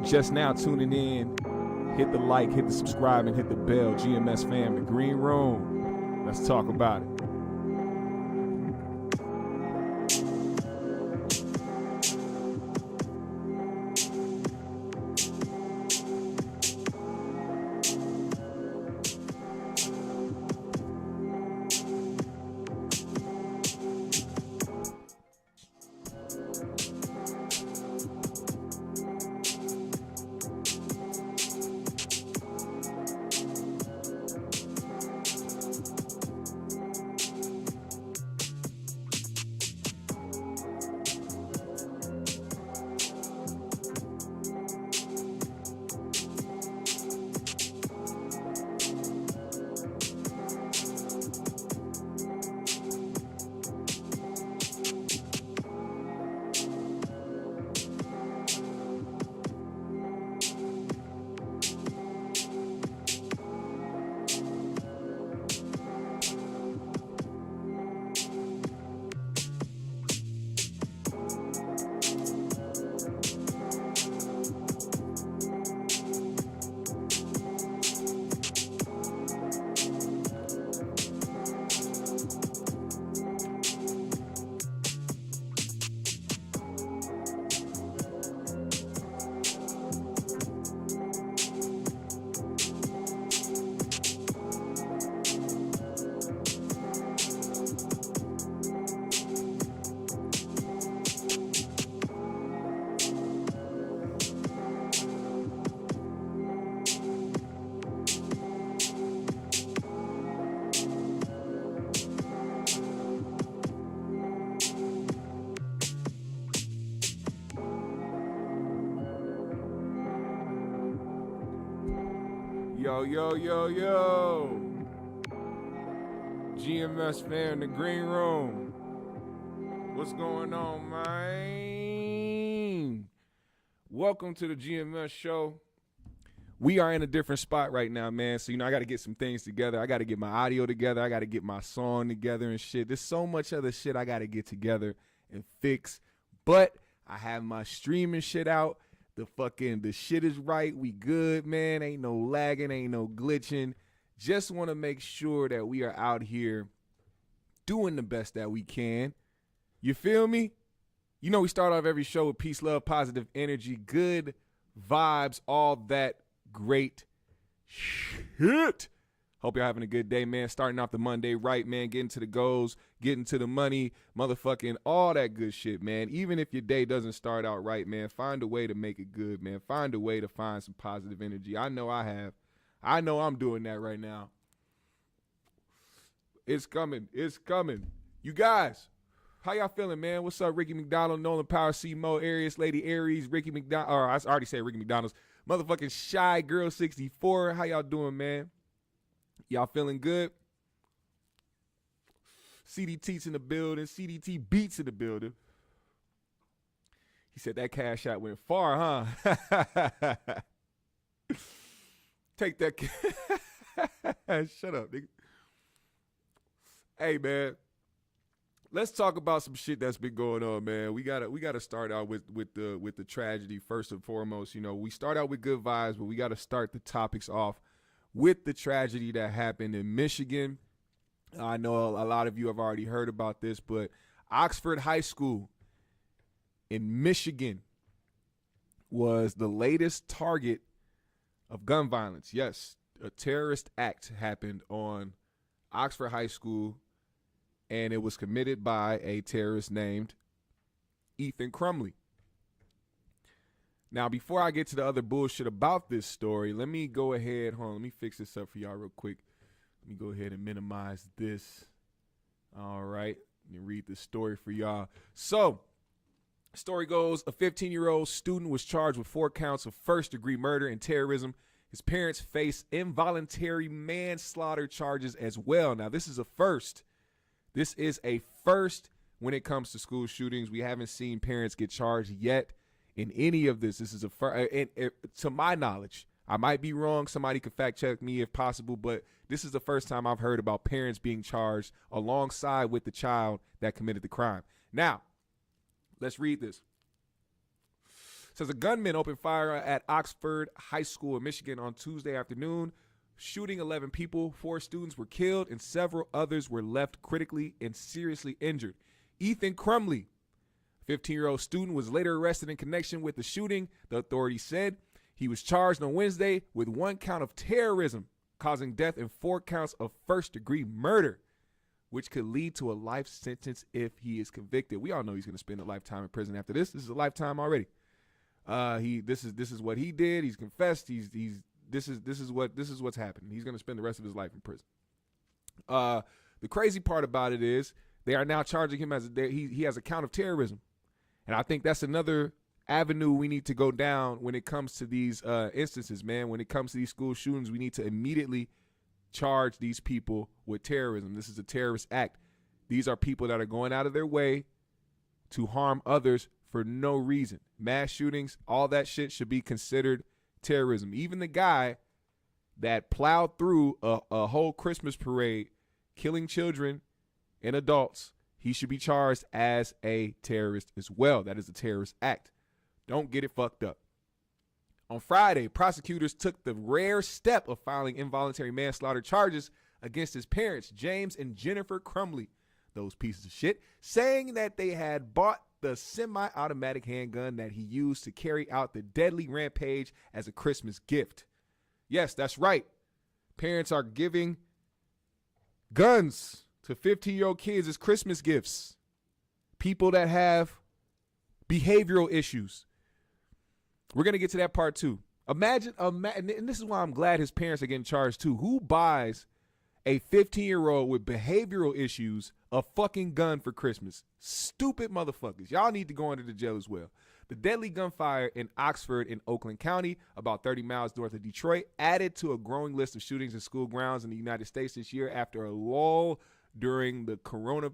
just now tuning in, hit the like, hit the subscribe, and hit the bell. GMS fam, the green room. Let's talk about it. Yo. GMS fan, the green room. What's going on, man? Welcome to the GMS show. We are in a different spot right now, man. So, I got to get some things together. I got to get my audio together. I got to get my song together and shit. There's so much other shit I got to get together and fix. But I have my streaming shit out. The shit is right. We good, man. Ain't no lagging, ain't no glitching. Just want to make sure that we are out here doing the best that we can. You feel me? We start off every show with peace, love, positive energy, good vibes, all that great shit. Hope you're having a good day, man. Starting off the Monday right, man. Getting to the goals, getting to the money, motherfucking all that good shit, man. Even if your day doesn't start out right, man, find a way to make it good, man. Find a way to find some positive energy. I know I have. I know I'm doing that right now. It's coming. It's coming. You guys, how y'all feeling, man? What's up, Ricky McDonald, Nolan Power, C Mo, Arius, Lady Aries, Ricky McDonald, or I already said Ricky McDonald's, motherfucking Shy Girl 64. How y'all doing, man? Y'all feeling good? CDT's in the building. CDT Beats in the building. He said that cash out went far, huh? Take that. Shut up, nigga. Hey, man. Let's talk about some shit that's been going on, man. We gotta start out with the tragedy first and foremost. We start out with good vibes, but we gotta start the topics off with the tragedy that happened in Michigan. I know a lot of you have already heard about this, but Oxford High School in Michigan was the latest target of gun violence. Yes, a terrorist act happened on Oxford High School, and it was committed by a terrorist named Ethan Crumley. Now, before I get to the other bullshit about this story, let me go ahead. Hold on, let me fix this up for y'all real quick. Let me go ahead and minimize this. All right, let me read the story for y'all. So, story goes, a 15-year-old student was charged with 4 counts of first-degree murder and terrorism. His parents face involuntary manslaughter charges as well. Now, this is a first. This is a first when it comes to school shootings. We haven't seen parents get charged yet in any of this. This is a first, to my knowledge. I might be wrong. Somebody could fact check me if possible, but this is the first time I've heard about parents being charged alongside with the child that committed the crime. Now, let's read this. Says a gunman opened fire at Oxford High School in Michigan on Tuesday afternoon, shooting 11 people. 4 students were killed and several others were left critically and seriously injured. Ethan Crumley, 15-year-old student, was later arrested in connection with the shooting, the authorities said. He was charged on Wednesday with 1 count of terrorism, causing death, and 4 counts of first-degree murder, which could lead to a life sentence if he is convicted. We all know he's going to spend a lifetime in prison after this. This is a lifetime already. This is what he did. He's confessed. This is what's happened. He's going to spend the rest of his life in prison. The crazy part about it is they are now charging him he has a count of terrorism, and I think that's another avenue we need to go down when it comes to these instances, man. When it comes to these school shootings, we need to immediately charge these people with terrorism. This is a terrorist act. These are people that are going out of their way to harm others for no reason. Mass shootings, all that shit should be considered terrorism. Even the guy that plowed through a whole Christmas parade, killing children and adults, he should be charged as a terrorist as well. That is a terrorist act. Don't get it fucked up. On Friday, prosecutors took the rare step of filing involuntary manslaughter charges against his parents, James and Jennifer Crumley, those pieces of shit, saying that they had bought the semi-automatic handgun that he used to carry out the deadly rampage as a Christmas gift. Yes, that's right. Parents are giving guns to 15-year-old kids as Christmas gifts. People that have behavioral issues. We're going to get to that part too. Imagine, and this is why I'm glad his parents are getting charged too. Who buys a 15-year-old with behavioral issues a fucking gun for Christmas? Stupid motherfuckers. Y'all need to go into the jail as well. The deadly gunfire in Oxford in Oakland County, about 30 miles north of Detroit, added to a growing list of shootings in school grounds in the United States this year after a lull during the corona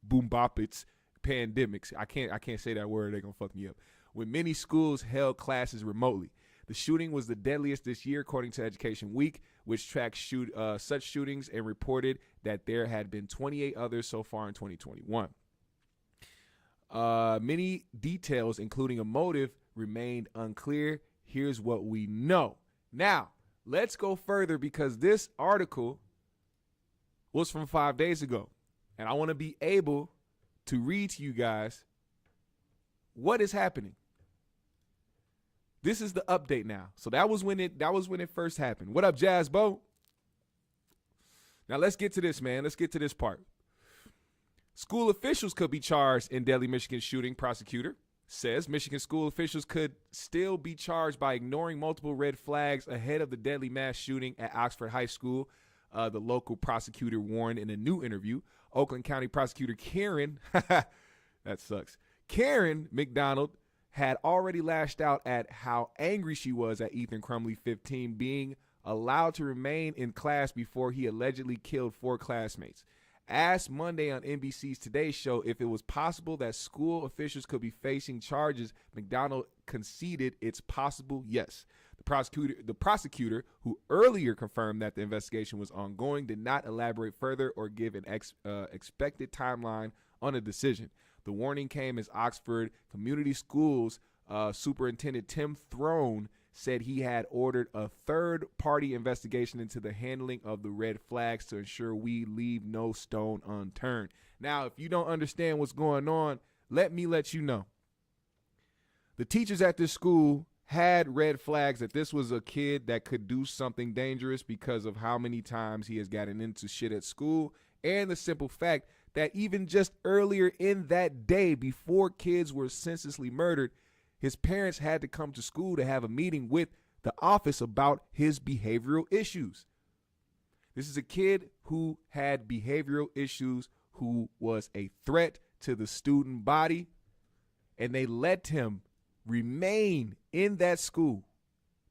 boomboppets pandemics. I can't say that word. They're going to fuck me up. When many schools held classes remotely. The shooting was the deadliest this year, according to Education Week, which tracked such shootings and reported that there had been 28 others so far in 2021. Many details, including a motive, remained unclear. Here's what we know. Now, let's go further because this article was from 5 days ago, and I want to be able to read to you guys what is happening. This is the update now. So that was when it first happened. What up, Jazz Bo? Now let's get to this, man. Let's get to this part. School officials could be charged in deadly Michigan shooting, prosecutor says. Michigan school officials could still be charged by ignoring multiple red flags ahead of the deadly mass shooting at Oxford High School, the local prosecutor warned in a new interview. Oakland County prosecutor Karen, that sucks, Karen McDonald, had already lashed out at how angry she was at Ethan Crumley, 15, being allowed to remain in class before he allegedly killed 4 classmates. Asked Monday on NBC's Today Show if it was possible that school officials could be facing charges, McDonald conceded it's possible, yes. The prosecutor, who earlier confirmed that the investigation was ongoing, did not elaborate further or give an expected timeline on a decision. The warning came as Oxford Community Schools Superintendent Tim Throne said he had ordered a third-party investigation into the handling of the red flags to ensure we leave no stone unturned. Now, if you don't understand what's going on, let me let you know. The teachers at this school had red flags that this was a kid that could do something dangerous because of how many times he has gotten into shit at school, and the simple fact that even just earlier in that day, before kids were senselessly murdered, his parents had to come to school to have a meeting with the office about his behavioral issues. This is a kid who had behavioral issues, who was a threat to the student body, and they let him remain in that school.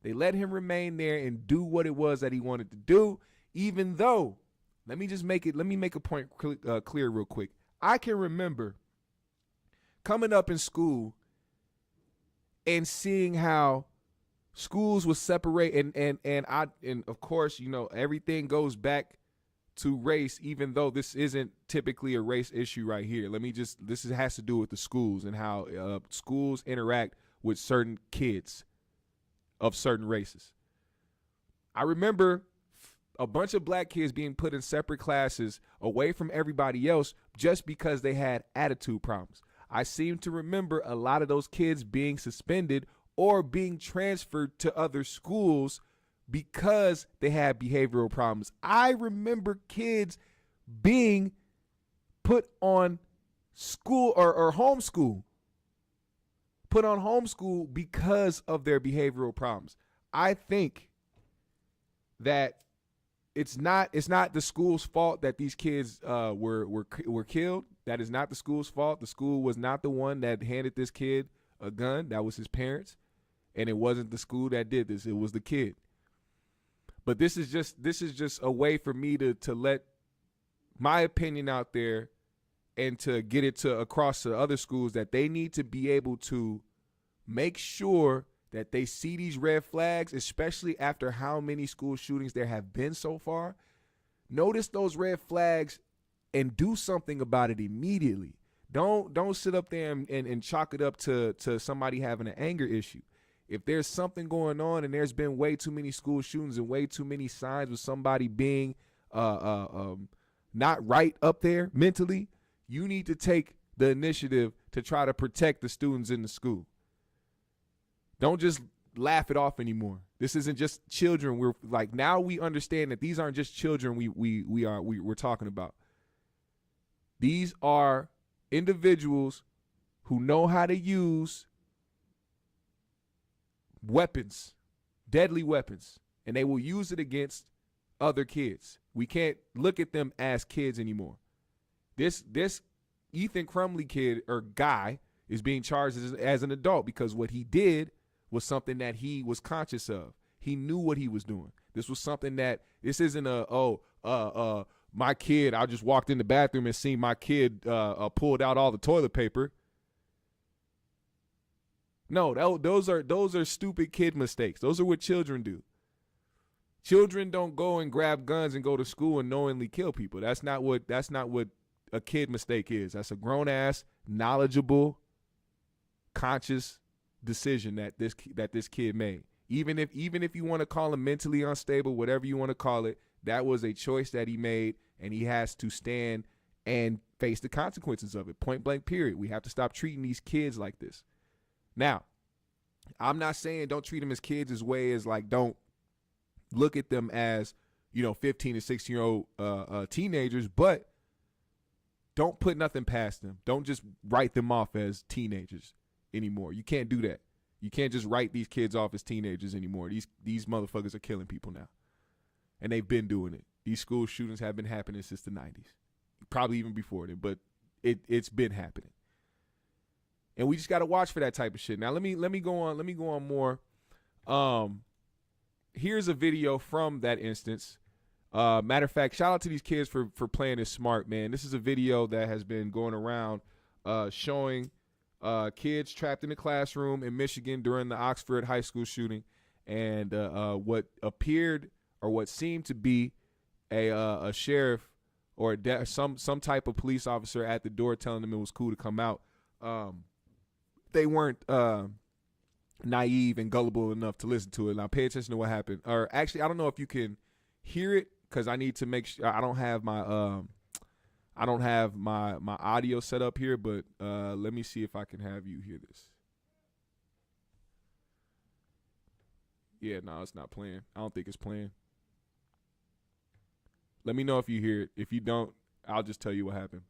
They let him remain there and do what it was that he wanted to do, even though, let me make a point clear real quick. I can remember coming up in school and seeing how schools would separate, and of course, you know, everything goes back to race, even though this isn't typically a race issue right here. This has to do with the schools and how schools interact with certain kids of certain races. I remember a bunch of black kids being put in separate classes away from everybody else just because they had attitude problems. I seem to remember a lot of those kids being suspended or being transferred to other schools because they had behavioral problems. I remember kids being put on school or homeschool, because of their behavioral problems. I think that it's not the school's fault that these kids were killed. That is not the school's fault. The school was not the one that handed this kid a gun. That was his parents, and it wasn't the school that did this. It was the kid. But this is just a way for me to let my opinion out there and to get it across to other schools that they need to be able to make sure that they see these red flags, especially after how many school shootings there have been so far. Notice those red flags and do something about it immediately. Don't sit up there and chalk it up to somebody having an anger issue. If there's something going on and there's been way too many school shootings and way too many signs of somebody being not right up there mentally, you need to take the initiative to try to protect the students in the school. Don't just laugh it off anymore. This isn't just children. We're like, now we understand that these aren't just children we're talking about. These are individuals who know how to use weapons, deadly weapons, and they will use it against other kids. We can't look at them as kids anymore. This Ethan Crumley kid or guy is being charged as an adult because what he did was something that he was conscious of. He knew what he was doing. This was something this isn't my kid, I just walked in the bathroom and seen my kid pulled out all the toilet paper. No, those are stupid kid mistakes. Those are what children do. Children don't go and grab guns and go to school and knowingly kill people. That's not what a kid mistake is. That's a grown ass, knowledgeable, conscious decision that this kid made. Even if you want to call him mentally unstable, whatever you want to call it, that was a choice that he made, and he has to stand and face the consequences of it. Point blank, period. We have to stop treating these kids like this. Now, I'm not saying don't treat them as kids as way as like don't look at them as 15 to 16-year-old teenagers, but don't put nothing past them. Don't just write them off as teenagers anymore. You can't do that. You can't just write these kids off as teenagers anymore. These motherfuckers are killing people now. And they've been doing it. These school shootings have been happening since the 90s. Probably even before then, but it's been happening. And we just got to watch for that type of shit. Now let me go on more. Here's a video from that instance. Matter of fact, shout out to these kids for playing this smart, man. This is a video that has been going around showing kids trapped in a classroom in Michigan during the Oxford high school shooting, and what appeared or what seemed to be a sheriff or some type of police officer at the door telling them it was cool to come out. They weren't naive and gullible enough to listen to it. Now pay attention to what happened. Or actually, I don't know if you can hear it because I need to make sure I don't have my audio set up here, but let me see if I can have you hear this. Yeah, no, it's not playing. I don't think it's playing. Let me know if you hear it. If you don't, I'll just tell you what happened.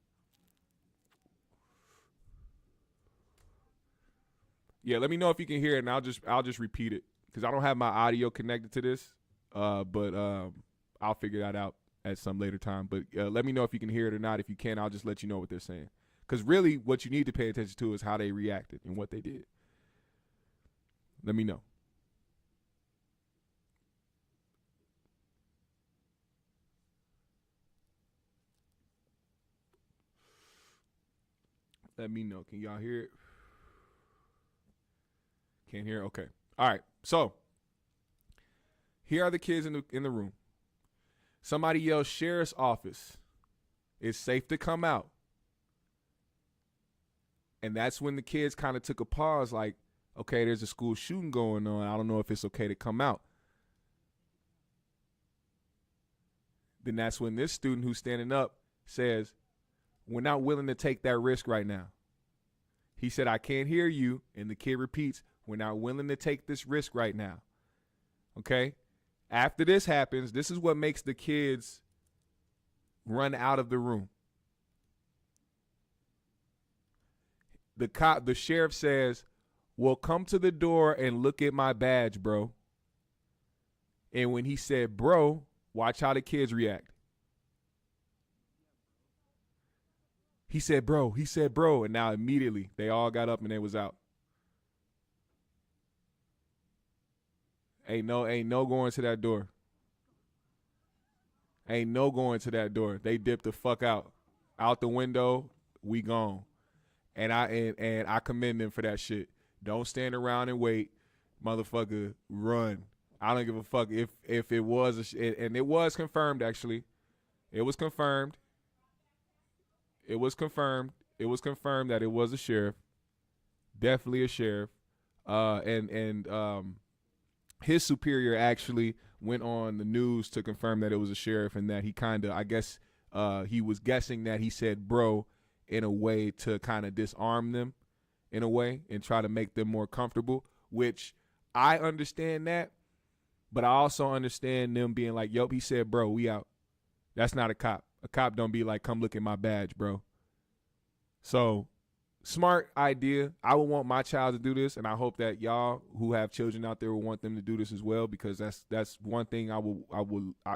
Yeah, let me know if you can hear it, and I'll just repeat it because I don't have my audio connected to this. But I'll figure that out at some later time. But let me know if you can hear it or not. If you can, I'll just let you know what they're saying. Because really, what you need to pay attention to is how they reacted and what they did. Let me know. Let me know. Can y'all hear it? Can't hear it? Okay. All right. So here are the kids in the room. Somebody yells, "Sheriff's office. It's safe to come out." And that's when the kids kind of took a pause like, okay, there's a school shooting going on. I don't know if it's okay to come out. Then that's when this student who's standing up says, we're not willing to take that risk right now. He said, I can't hear you. And the kid repeats, we're not willing to take this risk right now. Okay? After this happens, this is what makes the kids run out of the room. The sheriff says, well, come to the door and look at my badge, bro. And when he said, bro, watch how the kids react. He said, bro. And now immediately they all got up and they was out. Ain't no going to that door. Ain't no going to that door. They dipped the fuck out. Out the window, we gone. And I commend them for that shit. Don't stand around and wait. Motherfucker, run. I don't give a fuck if it was and it was confirmed actually. It was confirmed. It was confirmed that it was a sheriff. Definitely a sheriff. And his superior actually went on the news to confirm that it was a sheriff and that he kind of, I guess, he was guessing that he said bro in a way to kind of disarm them in a way and try to make them more comfortable, which I understand that, but I also understand them being like, yup, he said bro, we out. That's not a cop. A cop don't be like, come look at my badge, bro. So smart idea. I would want my child to do this, and I hope that y'all who have children out there will want them to do this as well, because that's one thing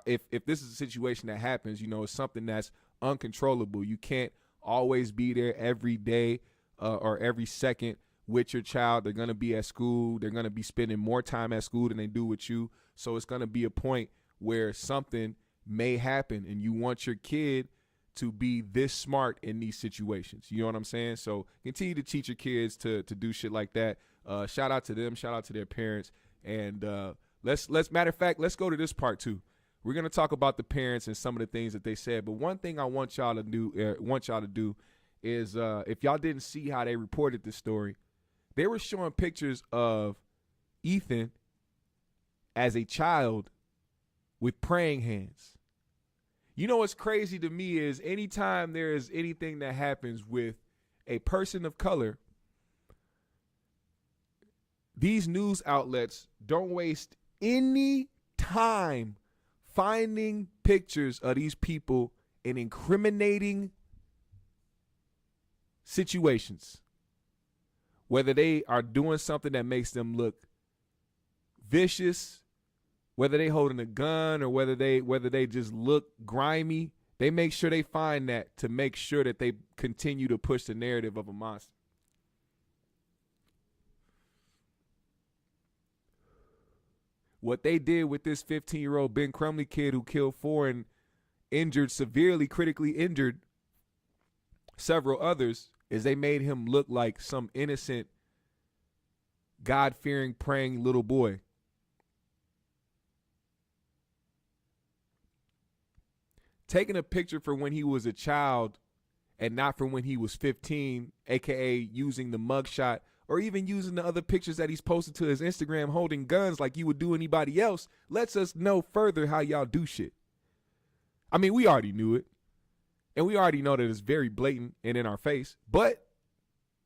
if this is a situation that happens, you know, it's something that's uncontrollable. You can't always be there every day or every second with your child. They're going to be at school. They're going to be spending more time at school than they do with you. So it's going to be a point where something may happen, and you want your kid to be this smart in these situations. You know what I'm saying? So continue to teach your kids to do shit like that. Shout out to them. Shout out to their parents. And let's matter of fact, let's go to this part too. We're gonna talk about the parents and some of the things that they said. But one thing I want y'all to do is if y'all didn't see how they reported this story, they were showing pictures of Ethan as a child with praying hands. You know what's crazy to me is anytime there is anything that happens with a person of color, these news outlets don't waste any time finding pictures of these people in incriminating situations. Whether they are doing something that makes them look vicious, whether they holding a gun or whether they just look grimy, they make sure they find that to make sure that they continue to push the narrative of a monster. What they did with this 15-year-old Ben Crumley kid who killed 4 and injured, severely critically injured several others, is they made him look like some innocent, God-fearing, praying little boy. Taking a picture for when he was a child and not from when he was 15, aka using the mugshot or even using the other pictures that he's posted to his Instagram holding guns like you would do anybody else, lets us know further how y'all do shit. I mean, we already knew it, and we already know that it's very blatant and in our face, but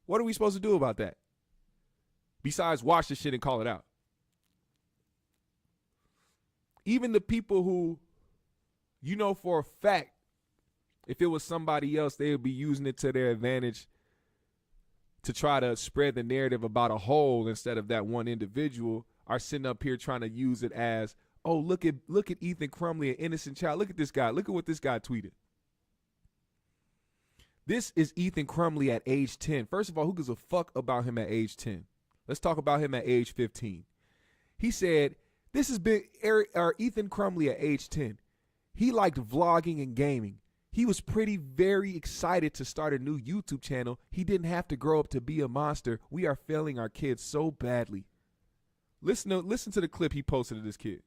what are we supposed to do about that? Besides watch the shit and call it out. Even the people who, you know for a fact, if it was somebody else, they would be using it to their advantage to try to spread the narrative about a whole instead of that one individual, are sitting up here trying to use it as, oh, look at Ethan Crumley, an innocent child. Look at this guy. Look at what this guy tweeted. This is Ethan Crumley at age 10. First of all, who gives a fuck about him at age 10? Let's talk about him at age 15. He said, this has been Ethan Crumley at age 10. He liked vlogging and gaming. He was very excited to start a new YouTube channel. He didn't have to grow up to be a monster. We are failing our kids so badly. Listen to the clip he posted of this kid.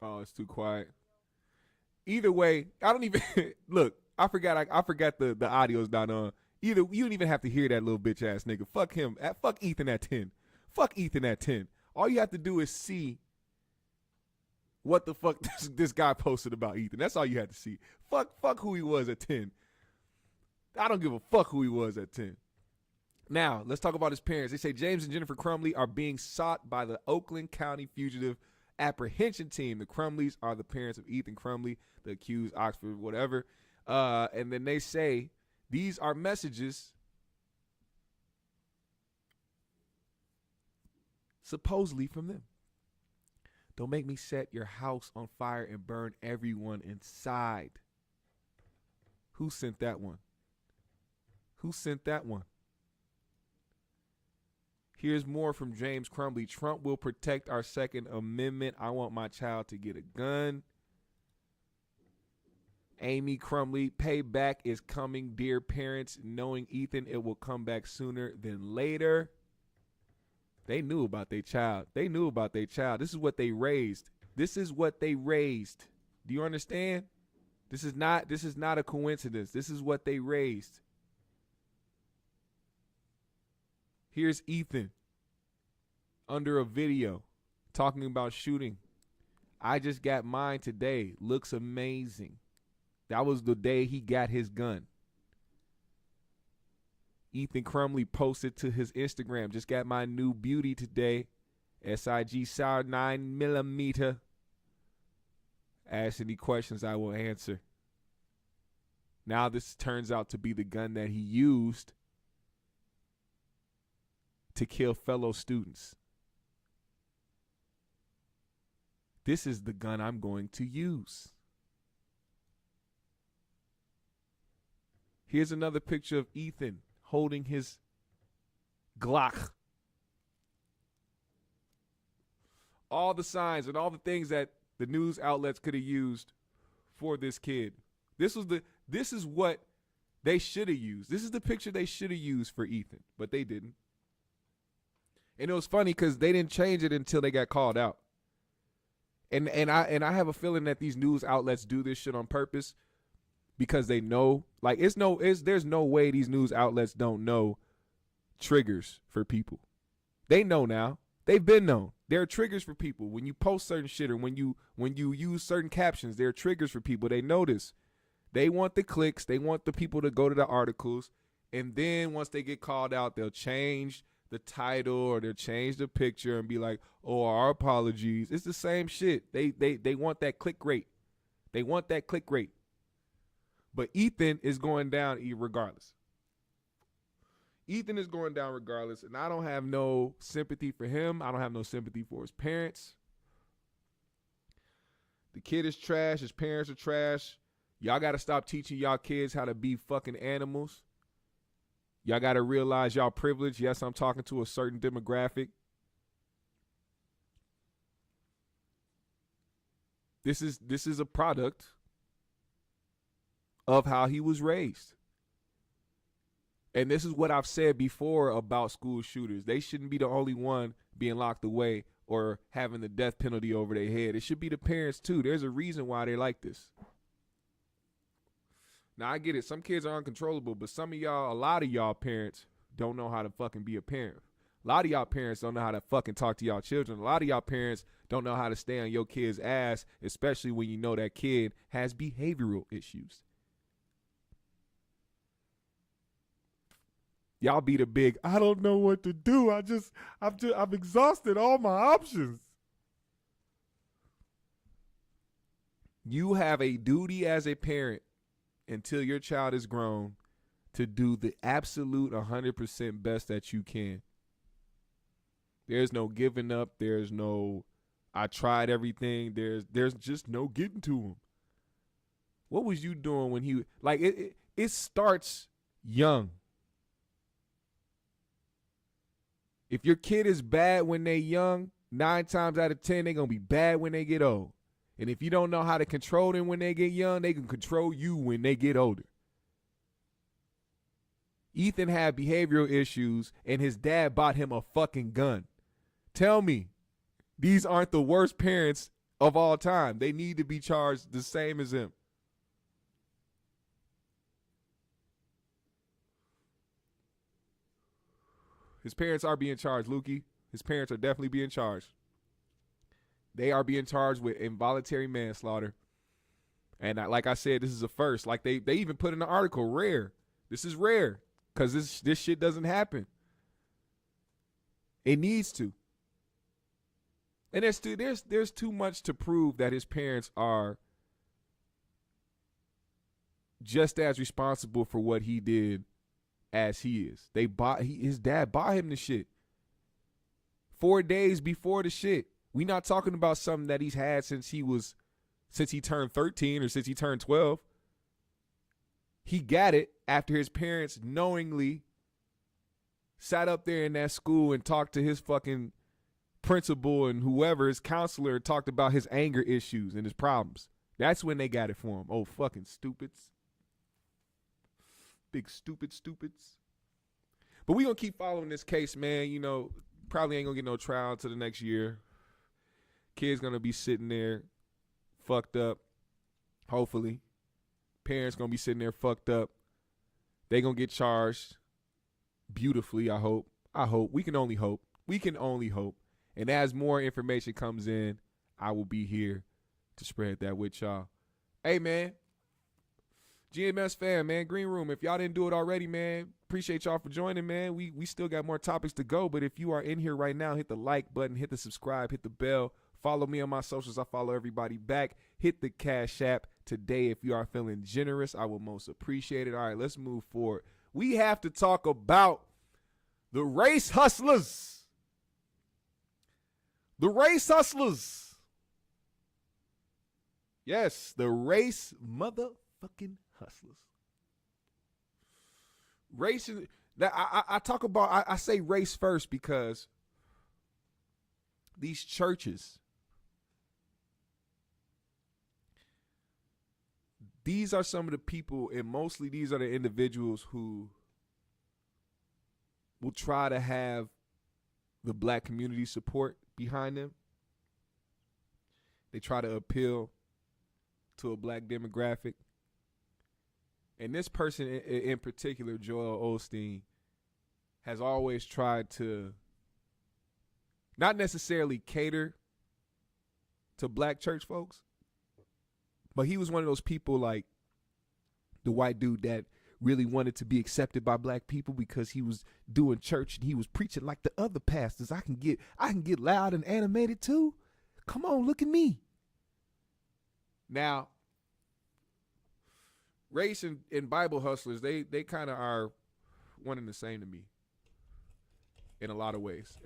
Oh, it's too quiet. Either way, I don't even look. I forgot the audio's not on. Either you don't even have to hear that little bitch ass nigga. Fuck him. Fuck Ethan at 10. Fuck Ethan at 10. All you have to do is see what the fuck this guy posted about Ethan. That's all you had to see. Fuck who he was at 10. I don't give a fuck who he was at 10. Now, let's talk about his parents. They say James and Jennifer Crumley are being sought by the Oakland County Fugitive Apprehension Team. The Crumleys are the parents of Ethan Crumley, the accused Oxford, whatever. And then they say these are messages supposedly from them. Don't make me set your house on fire and burn everyone inside. Who sent that one? Who sent that one? Here's more from James Crumley. Trump will protect our Second Amendment. I want my child to get a gun. Amy Crumley, payback is coming, dear parents. Knowing Ethan, it will come back sooner than later. They knew about their child. They knew about their child. This is what they raised. This is what they raised. Do you understand? This is not a coincidence. This is what they raised. Here's Ethan under a video talking about shooting. I just got mine today. Looks amazing. That was the day he got his gun. Ethan Crumley posted to his Instagram, just got my new beauty today. SIG SAR 9mm. Ask any questions, I will answer. Now this turns out to be the gun that he used to kill fellow students. This is the gun I'm going to use. Here's another picture of Ethan holding his Glock. All the signs and all the things that the news outlets could have used for this kid. This is what they should have used. This is the picture they should have used for Ethan, but they didn't. And it was funny because they didn't change it until they got called out. And I have a feeling that these news outlets do this shit on purpose because they know, like, there's no way these news outlets don't know triggers for people. They know now. They've been known. There are triggers for people. When you post certain shit or when you use certain captions, there are triggers for people. They notice. They want the clicks. They want the people to go to the articles. And then once they get called out, they'll change the title or they'll change the picture and be like, oh, our apologies. It's the same shit. They want that click rate. They want that click rate. But Ethan is going down regardless. Ethan is going down regardless, and I don't have no sympathy for him. I don't have no sympathy for his parents. The kid is trash. His parents are trash. Y'all got to stop teaching y'all kids how to be fucking animals. Y'all got to realize y'all privileged. Yes, I'm talking to a certain demographic. This is a product of how he was raised. And this is what I've said before about school shooters. They shouldn't be the only one being locked away or having the death penalty over their head. It should be the parents too. There's a reason why they're like this. Now, I get it. Some kids are uncontrollable, but a lot of y'all parents don't know how to fucking be a parent. A lot of y'all parents don't know how to fucking talk to y'all children. A lot of y'all parents don't know how to stay on your kid's ass, especially when you know that kid has behavioral issues. Y'all be the big, I don't know what to do. I'm exhausted. All my options. You have a duty as a parent until your child is grown to do the absolute 100% best that you can. There's no giving up. There's no, I tried everything. There's just no getting to him. What was you doing when he, like, it starts young. If your kid is bad when they're young, 9 times out of 10, they're going to be bad when they get old. And if you don't know how to control them when they get young, they can control you when they get older. Ethan had behavioral issues, and his dad bought him a fucking gun. Tell me, these aren't the worst parents of all time. They need to be charged the same as him. His parents are being charged, Lukey. His parents are definitely being charged. They are being charged with involuntary manslaughter. And like I said, this is a first. Like they even put in the article, rare. This is rare because this shit doesn't happen. It needs to. And there's too much to prove that his parents are just as responsible for what he did as he is. His dad bought him the shit 4 days before the shit. We not talking about something that he's had since he turned 13 or since he turned 12. He got it after his parents knowingly sat up there in that school and talked to his fucking principal and whoever, his counselor, talked about his anger issues and his problems. That's when they got it for him. Oh, fucking stupids. Big stupids. But we gonna keep following this case, man. You know, probably ain't gonna get no trial until the next year. Kid's gonna be sitting there fucked up, hopefully. Parents gonna be sitting there fucked up. They gonna get charged beautifully, I hope. We can only hope. And as more information comes in, I will be here to spread that with y'all. Hey, man. GMS fan, man. Green Room. If y'all didn't do it already, man, appreciate y'all for joining, man. We still got more topics to go, but if you are in here right now, hit the like button, hit the subscribe, hit the bell. Follow me on my socials. I follow everybody back. Hit the Cash App today if you are feeling generous. I will most appreciate it. All right, let's move forward. We have to talk about the race hustlers. The race hustlers. Yes, the race motherfucking hustlers. Race, I talk about, I say race first because these churches, these are some of the people, and mostly these are the individuals who will try to have the black community support behind them. They try to appeal to a black demographic. And this person in particular, Joel Osteen, has always tried to not necessarily cater to black church folks, but he was one of those people like the white dude that really wanted to be accepted by black people because he was doing church and he was preaching like the other pastors. I can get loud and animated too. Come on, look at me. Now, race and Bible hustlers, they kind of are one and the same to me in a lot of ways.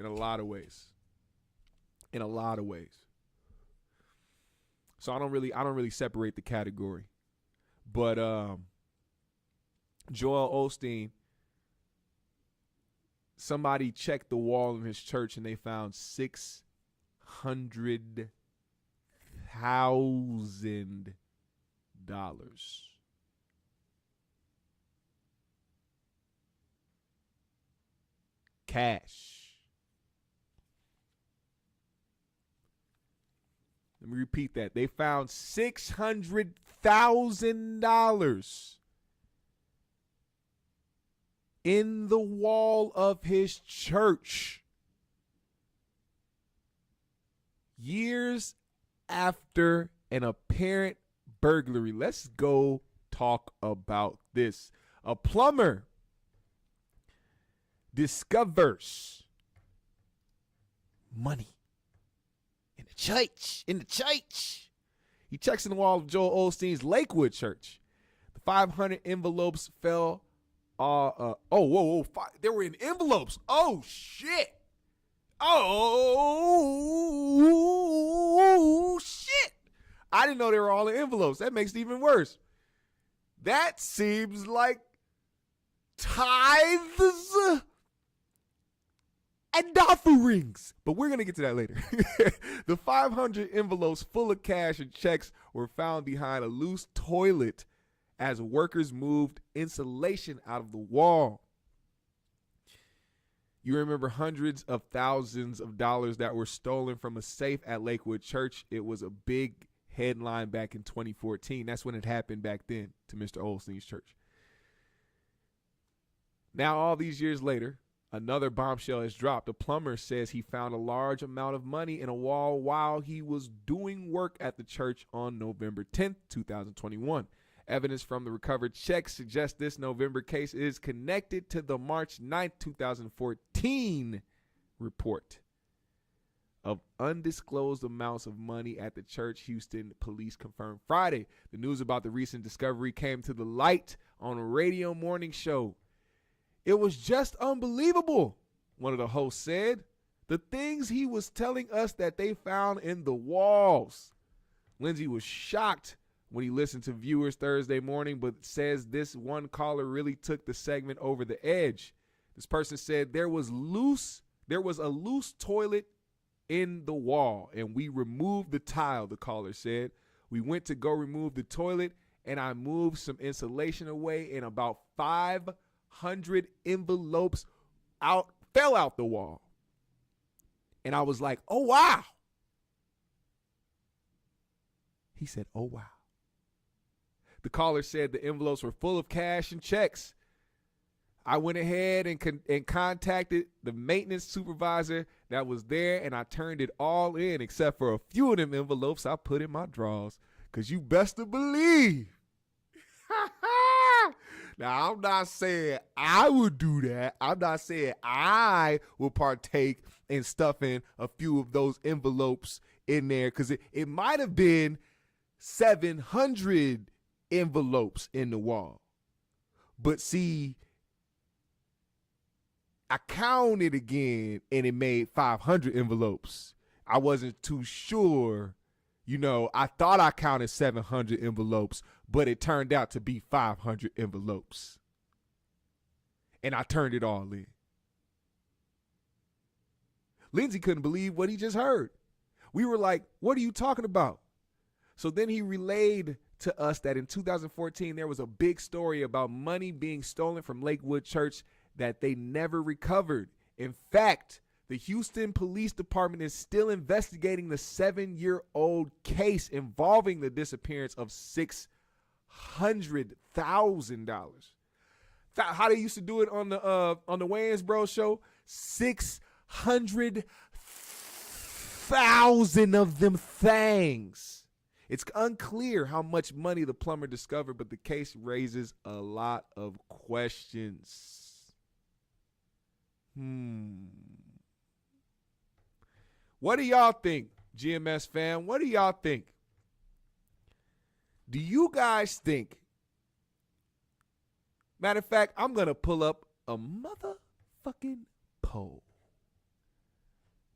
So I don't really separate the category. But Joel Osteen, somebody checked the wall in his church and they found $600,000 cash. Let me repeat that. They found $600,000 in the wall of his church years after an apparent burglary. Let's go talk about this. A plumber discovers money in the church. He checks in the wall of Joel Osteen's Lakewood church. The 500 envelopes fell. They were in envelopes. Oh, shit. Oh, shit. I didn't know they were all in envelopes. That makes it even worse. That seems like tithes and offerings. But we're going to get to that later. The 500 envelopes full of cash and checks were found behind a loose toilet as workers moved insulation out of the wall. You remember hundreds of thousands of dollars that were stolen from a safe at Lakewood Church. It was a big headline back in 2014. That's when it happened back then to Mr. Osteen's church. Now, all these years later, another bombshell has dropped. A plumber says he found a large amount of money in a wall while he was doing work at the church on November 10th, 2021. Evidence from the recovered checks suggests this November case is connected to the March 9th, 2014 report of undisclosed amounts of money at the church. Houston police confirmed Friday. The news about the recent discovery came to the light on a radio morning show. It was just unbelievable, one of the hosts said. The things he was telling us that they found in the walls. Lindsay was shocked when he listened to viewers Thursday morning, but says this one caller really took the segment over the edge. This person said there was a loose toilet in the wall, and we removed the tile, the caller said. We went to go remove the toilet, and I moved some insulation away, and about 500 envelopes fell out the wall. And I was like, oh, wow. He said, oh, wow. The caller said the envelopes were full of cash and checks. I went ahead and contacted the maintenance supervisor that was there, and I turned it all in except for a few of them envelopes I put in my drawers, because you best to believe. Now, I'm not saying I would do that. I'm not saying I will partake in stuffing a few of those envelopes in there, because it might have been 700 envelopes in the wall. But see, I counted again and it made 500 envelopes. I wasn't too sure. I thought I counted 700 envelopes, but it turned out to be 500 envelopes. And I turned it all in. Lindsay couldn't believe what he just heard. We were like, what are you talking about? So then he relayed to us that in 2014, there was a big story about money being stolen from Lakewood Church that they never recovered. In fact, the Houston Police Department is still investigating the 7-year-old case involving the disappearance of $600,000. How they used to do it on the Wayans Bros show, 600,000 of them things. It's unclear how much money the plumber discovered, but the case raises a lot of questions. What do y'all think, GMS fam? What do y'all think? Do you guys think? Matter of fact, I'm going to pull up a motherfucking poll.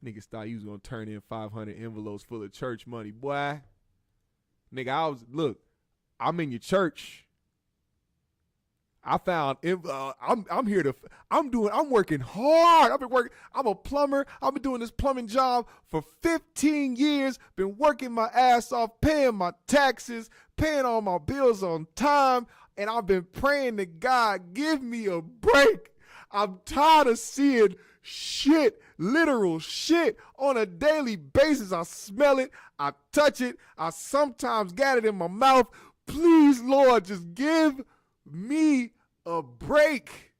Niggas thought you was going to turn in 500 envelopes full of church money, boy. Nigga, I'm in your church. I found, I'm working hard. I'm a plumber. I've been doing this plumbing job for 15 years, been working my ass off, paying my taxes, paying all my bills on time, and I've been praying to God, give me a break. I'm tired of seeing shit, literal shit on a daily basis. I smell it, I touch it, I sometimes got it in my mouth. Please, Lord, just give me a break.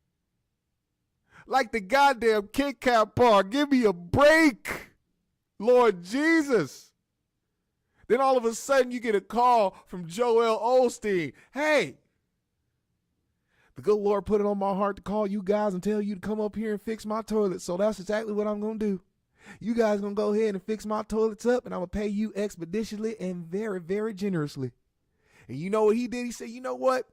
Like the goddamn Kit Kat bar, give me a break, Lord Jesus. Then all of a sudden you get a call from Joel Osteen. Hey, the good Lord put it on my heart to call you guys and tell you to come up here and fix my toilet. So that's exactly what I'm going to do. You guys going to go ahead and fix my toilets up, and I'm going to pay you expeditiously and very, very generously. And you know what he did? He said, you know what?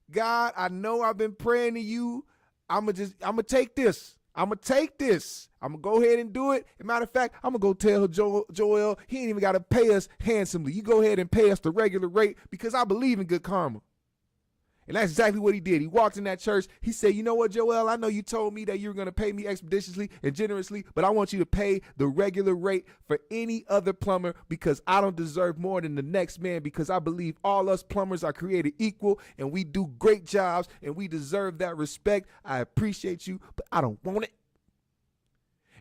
God, I know I've been praying to you. I'm going to take this. I'm going to take this. I'm going to go ahead and do it. As a matter of fact, I'm going to go tell Joel, he ain't even got to pay us handsomely. You go ahead and pay us the regular rate because I believe in good karma. And that's exactly what he did. He walked in that church. He said, you know what, Joel, I know you told me that you were going to pay me expeditiously and generously, but I want you to pay the regular rate for any other plumber because I don't deserve more than the next man, because I believe all us plumbers are created equal and we do great jobs and we deserve that respect. I appreciate you, but I don't want it.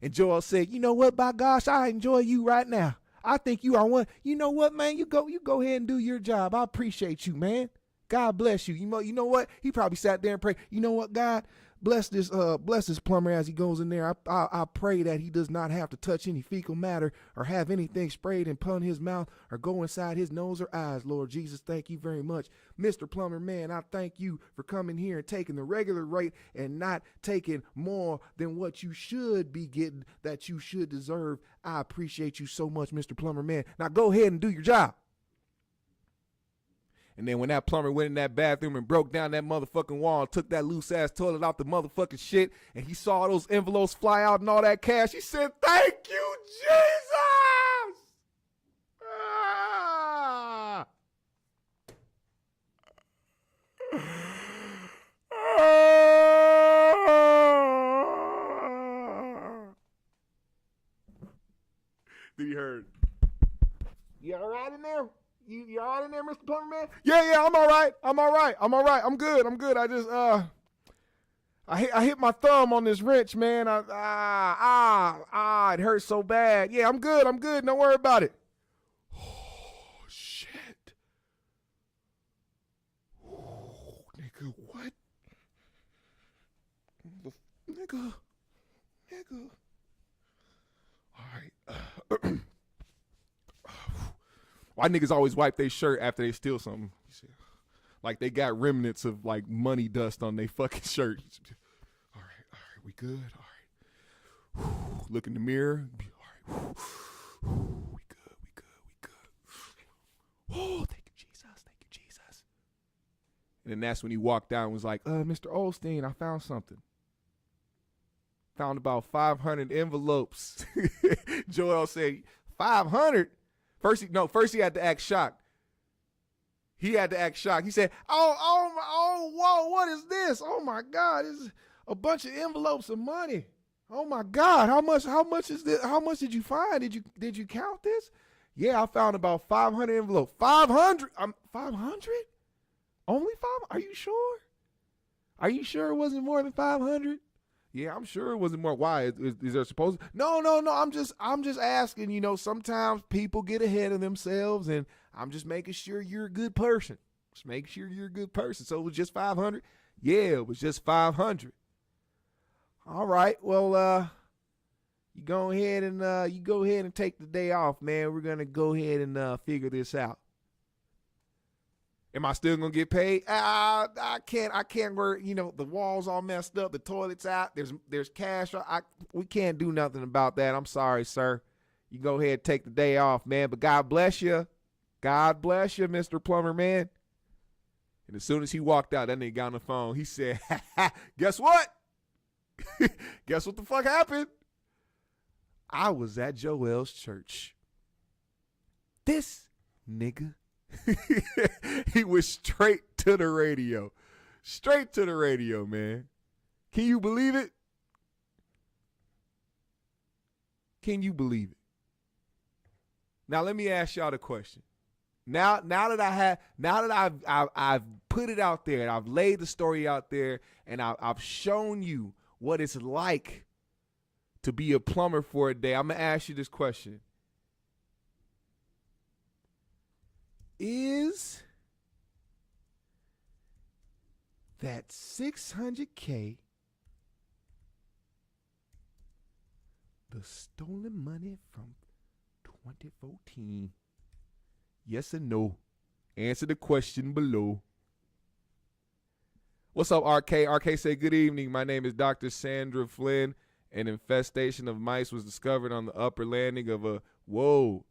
And Joel said, you know what, by gosh, I enjoy you right now. I think you are one. You know what, man? You go ahead and do your job. I appreciate you, man. God bless you. You know what? He probably sat there and prayed. You know what, God? Bless this plumber as he goes in there. I pray that he does not have to touch any fecal matter or have anything sprayed upon his mouth or go inside his nose or eyes. Lord Jesus, thank you very much. Mr. Plumber, man, I thank you for coming here and taking the regular rate and not taking more than what you should be getting, that you should deserve. I appreciate you so much, Mr. Plumber, man. Now go ahead and do your job. And then when that plumber went in that bathroom and broke down that motherfucking wall and took that loose ass toilet out the motherfucking shit, and he saw those envelopes fly out and all that cash, he said, "Thank you, Jesus!" Ah. Did he heard? You all right in there? You all right in there, Mr. Plumber, man? Yeah, I'm all right. I'm good. I just I hit my thumb on this wrench, man. It hurts so bad. Yeah, I'm good. Don't worry about it. Oh shit. Oh, nigga, what? Nigga. All right. Why niggas always wipe their shirt after they steal something? Like they got remnants of like money dust on their fucking shirt. All right, we good? All right. Look in the mirror. All right. We good. Oh, thank you, Jesus. And then that's when he walked out and was like, Mr. Osteen, I found something. Found about 500 envelopes. Joel said, 500? First he had to act shocked. He said, whoa, what is this? Oh my God, it's a bunch of envelopes of money. Oh my God, how much is this? How much did you find? Did you count this? Yeah, I found about 500 envelopes. 500? 500? Only 500? Are you sure? Are you sure it wasn't more than 500? Yeah, I'm sure it wasn't more. Why? Is there supposed? No. I'm just asking. You know, sometimes people get ahead of themselves, and I'm just making sure you're a good person. Just make sure you're a good person. So it was just 500. Yeah, it was just 500. All right. Well, you go ahead and take the day off, man. We're gonna go ahead and figure this out. Am I still gonna get paid? I can't work. You know, the walls all messed up, the toilet's out. There's cash. We can't do nothing about that. I'm sorry, sir. You go ahead and take the day off, man. But God bless you. God bless you, Mr. Plumber, man. And as soon as he walked out, that nigga got on the phone. He said, guess what? Guess what the fuck happened? I was at Joel's church. This nigga. He was straight to the radio. Straight to the radio, man. Can you believe it? Can you believe it? Now let me ask y'all the question. Now that I've put it out there and I've laid the story out there and I've shown you what it's like to be a plumber for a day, I'm gonna ask you this question. Is that $600K the stolen money from 2014? Yes or no? Answer the question below. What's up, RK? RK say, good evening. My name is Dr. Sandra Flynn. An infestation of mice was discovered on the upper landing of a... Whoa.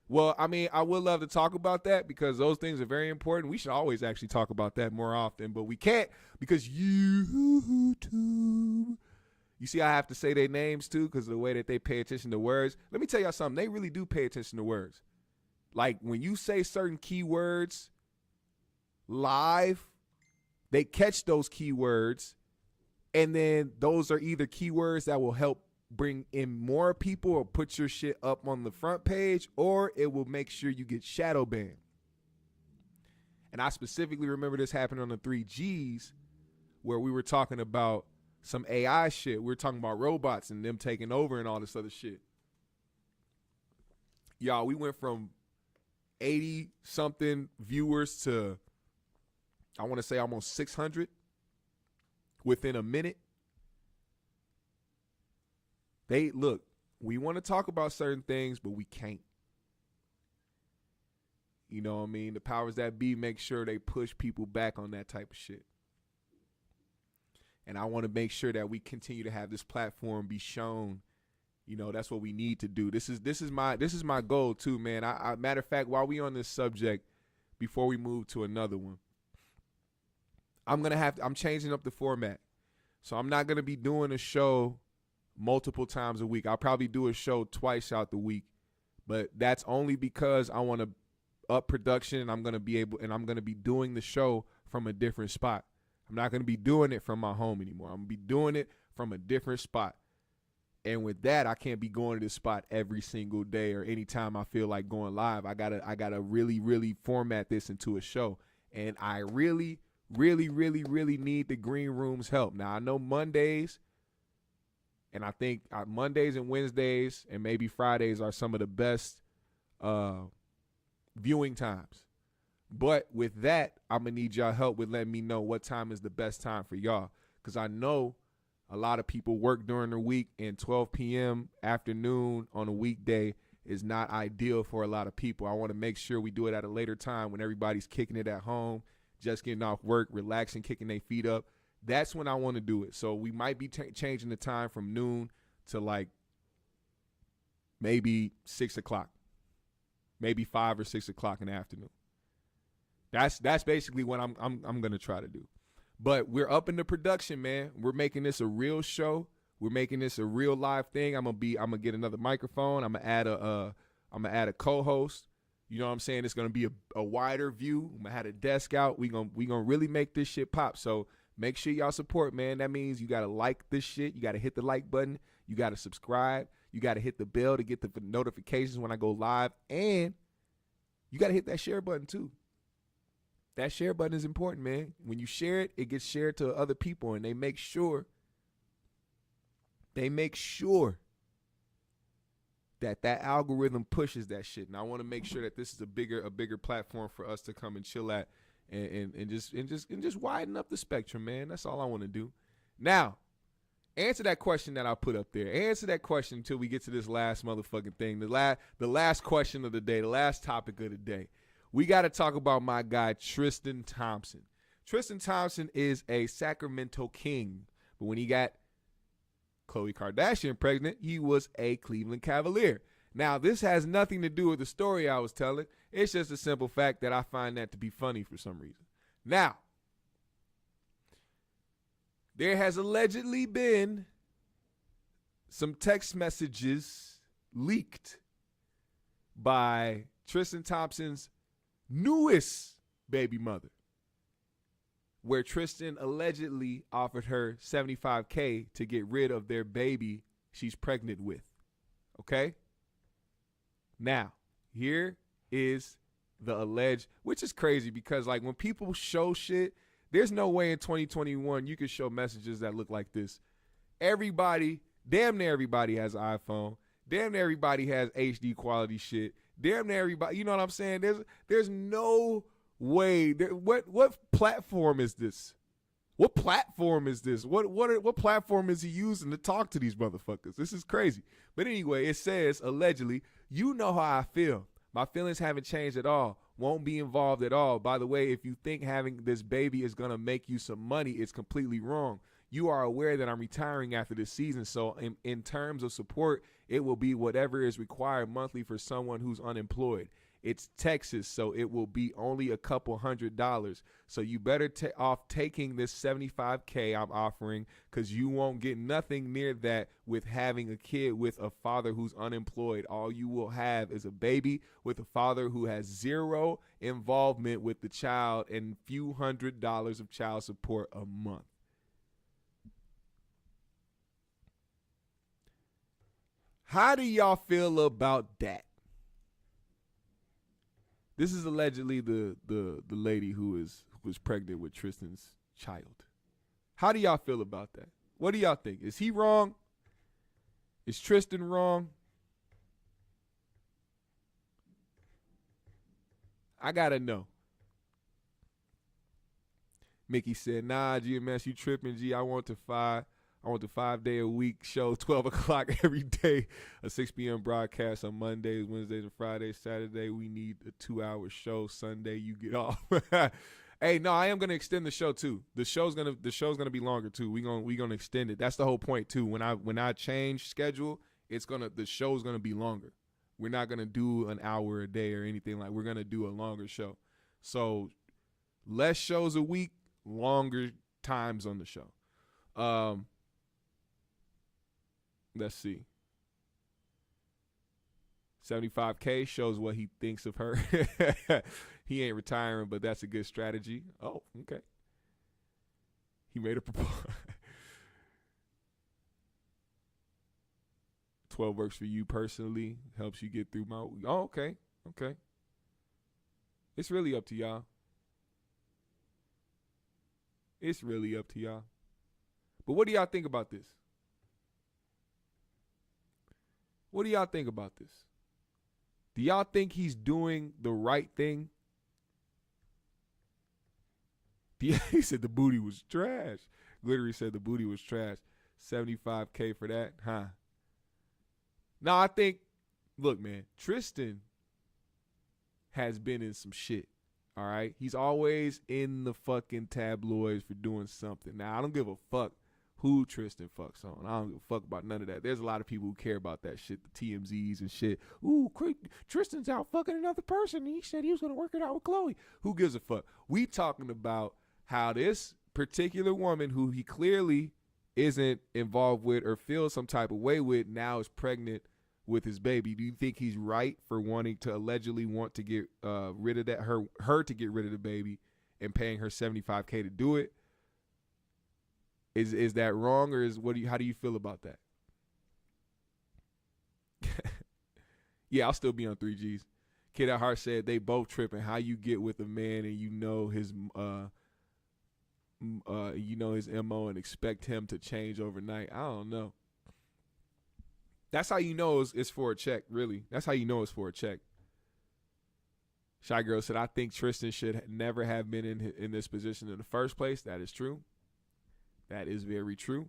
Well, I mean, I would love to talk about that because those things are very important. We should always actually talk about that more often, but we can't because YouTube. You see, I have to say their names too because of the way that they pay attention to words. Let me tell y'all something. They really do pay attention to words. Like when you say certain keywords live, they catch those keywords, and then those are either keywords that will help bring in more people or put your shit up on the front page, or it will make sure you get shadow banned. And I specifically remember this happening on the 3Gs where we were talking about some AI shit. We were talking about robots and them taking over and all this other shit. Y'all, we went from 80-something viewers to, I want to say, almost 600 within a minute. Look, we want to talk about certain things, but we can't. You know what I mean? The powers that be make sure they push people back on that type of shit. And I want to make sure that we continue to have this platform be shown. You know, that's what we need to do. This is my goal too, man. I matter of fact, while we on this subject, before we move to another one, I'm changing up the format. So I'm not gonna be doing a show multiple times a week. I'll probably do a show twice out the week, but that's only because I want to up production, and I'm gonna be doing the show from a different spot. I'm not gonna be doing it from my home anymore. I'm gonna be doing it from a different spot. And with that, I can't be going to this spot every single day or anytime I feel like going live. I gotta really, really format this into a show. And I really, really, really, really need the green room's help. Now I know Mondays, and I think Mondays and Wednesdays and maybe Fridays are some of the best viewing times. But with that, I'm going to need y'all help with letting me know what time is the best time for y'all. Because I know a lot of people work during the week, and 12 p.m. afternoon on a weekday is not ideal for a lot of people. I want to make sure we do it at a later time when everybody's kicking it at home, just getting off work, relaxing, kicking their feet up. That's when I want to do it. So we might be changing the time from noon to like maybe 6 o'clock, maybe 5 or 6 o'clock in the afternoon. That's basically what I'm gonna try to do. But we're up in the production, man. We're making this a real show. We're making this a real live thing. I'm gonna get another microphone. I'm gonna add a co-host. You know what I'm saying? It's gonna be a wider view. I'm gonna have a desk out. We gonna really make this shit pop. So make sure y'all support, man. That means you gotta like this shit. You gotta hit the like button. You gotta subscribe. You gotta hit the bell to get the notifications when I go live, and you gotta hit that share button too. That share button is important, man. When you share it, it gets shared to other people, and they make sure that algorithm pushes that shit. And I want to make sure that this is a bigger platform for us to come and chill at and just widen up the spectrum, man. That's all I want to do. Now, answer that question that I put up there. Answer that question until we get to this last motherfucking thing. The last question of the day, the last topic of the day. We got to talk about my guy, Tristan Thompson. Tristan Thompson is a Sacramento King. But when he got Khloe Kardashian pregnant, he was a Cleveland Cavalier. Now, this has nothing to do with the story I was telling. It's just a simple fact that I find that to be funny for some reason. Now, there has allegedly been some text messages leaked by Tristan Thompson's newest baby mother, where Tristan allegedly offered her $75K to get rid of their baby she's pregnant with. Okay? Now, here is the alleged, which is crazy because like when people show shit, there's no way in 2021 you can show messages that look like this. Damn near everybody has an iPhone. Damn near everybody has HD quality shit. Damn near everybody, you know what I'm saying? There's no way. What platform is this? What platform is this? What platform is he using to talk to these motherfuckers? This is crazy. But anyway, it says allegedly, you know how I feel. My feelings haven't changed at all. Won't be involved at all. By the way, if you think having this baby is gonna make you some money, it's completely wrong. You are aware that I'm retiring after this season, so in terms of support, it will be whatever is required monthly for someone who's unemployed. It's Texas, so it will be only a couple $100. So you better off taking this $75K I'm offering, because you won't get nothing near that with having a kid with a father who's unemployed. All you will have is a baby with a father who has zero involvement with the child and few $100s of child support a month. How do y'all feel about that? This is allegedly the lady who was pregnant with Tristan's child. How do y'all feel about that? What do y'all think? Is he wrong? Is Tristan wrong? I gotta know. Mickey said, nah, GMS, you tripping, G. I want the 5-day-a-week show, 12 o'clock every day, a 6 p.m. broadcast on Mondays, Wednesdays, and Fridays. Saturday, we need a 2-hour show. Sunday, you get off. Hey, no, I am gonna extend the show too. The show's gonna be longer too. We gonna extend it. That's the whole point too. When I change schedule, the show's gonna be longer. We're not gonna do an hour a day or anything like. We're gonna do a longer show. So less shows a week, longer times on the show. Let's see. 75K shows what he thinks of her. He ain't retiring, but that's a good strategy. Oh, okay. He made a proposal. 12 works for you personally. Helps you get through my. Oh, okay. Okay. It's really up to y'all. It's really up to y'all. But what do y'all think about this? What do y'all think about this? Do y'all think he's doing the right thing? He said the booty was trash. Glittery said the booty was trash. 75K for that, huh? No, I think, look, man, Tristan has been in some shit, all right? He's always in the fucking tabloids for doing something. Now, I don't give a fuck who Tristan fucks on. I don't give a fuck about none of that. There's a lot of people who care about that shit, the TMZs and shit. Ooh, Tristan's out fucking another person. He said he was going to work it out with Chloe. Who gives a fuck? We talking about how this particular woman who he clearly isn't involved with or feels some type of way with now is pregnant with his baby. Do you think he's right for wanting to allegedly want to get rid of that, her to get rid of the baby and paying her $75K to do it? Is that wrong, or how do you feel about that? Yeah, I'll still be on 3Gs. Kid at Heart said they both tripping. How you get with a man and you know his MO and expect him to change overnight? I don't know. That's how you know it's for a check, really. That's how you know it's for a check. Shy Girl said, I think Tristan should never have been in this position in the first place. That is true. That is very true.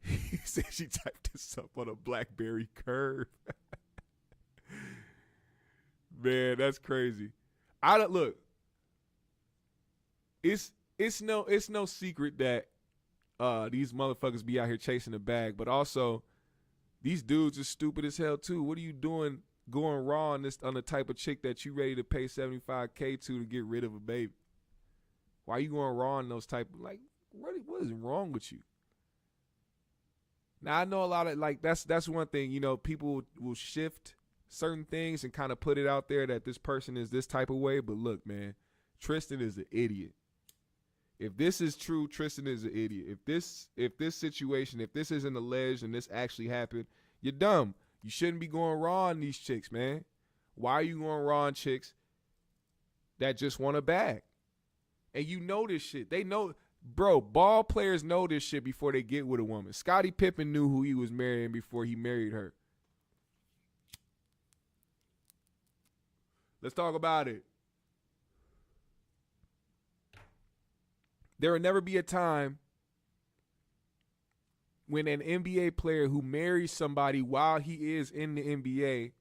He said she typed this up on a BlackBerry Curve. Man, that's crazy. Look. It's no secret that these motherfuckers be out here chasing the bag, but also these dudes are stupid as hell too. What are you doing going raw on the type of chick that you ready to pay $75K to get rid of a baby? Why are you going raw on those type of, like, what is wrong with you? Now, I know a lot of, like, that's one thing, you know, people will shift certain things and kind of put it out there that this person is this type of way. But look, man, Tristan is an idiot. If this is true, Tristan is an idiot. If this situation, if this isn't alleged and this actually happened, you're dumb. You shouldn't be going raw on these chicks, man. Why are you going raw on chicks that just want a bag? And you know this shit. They know, bro, ball players know this shit before they get with a woman. Scottie Pippen knew who he was marrying before he married her. Let's talk about it. There will never be a time when an NBA player who marries somebody while he is in the NBA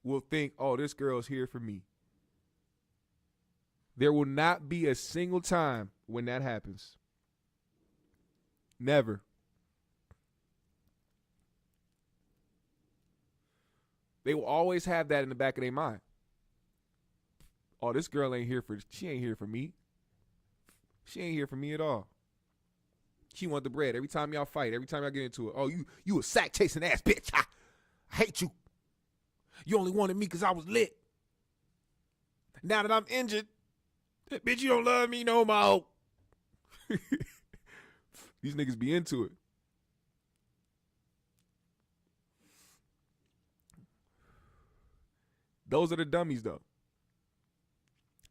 will think, oh, this girl's here for me. There will not be a single time when that happens. Never. They will always have that in the back of their mind. Oh, this girl she ain't here for me. She ain't here for me at all. She want the bread. Every time y'all fight, every time y'all get into it. Oh, you a sack chasing ass bitch. I hate you. You only wanted me because I was lit. Now that I'm injured, bitch, you don't love me no more. These niggas be into it. Those are the dummies, though.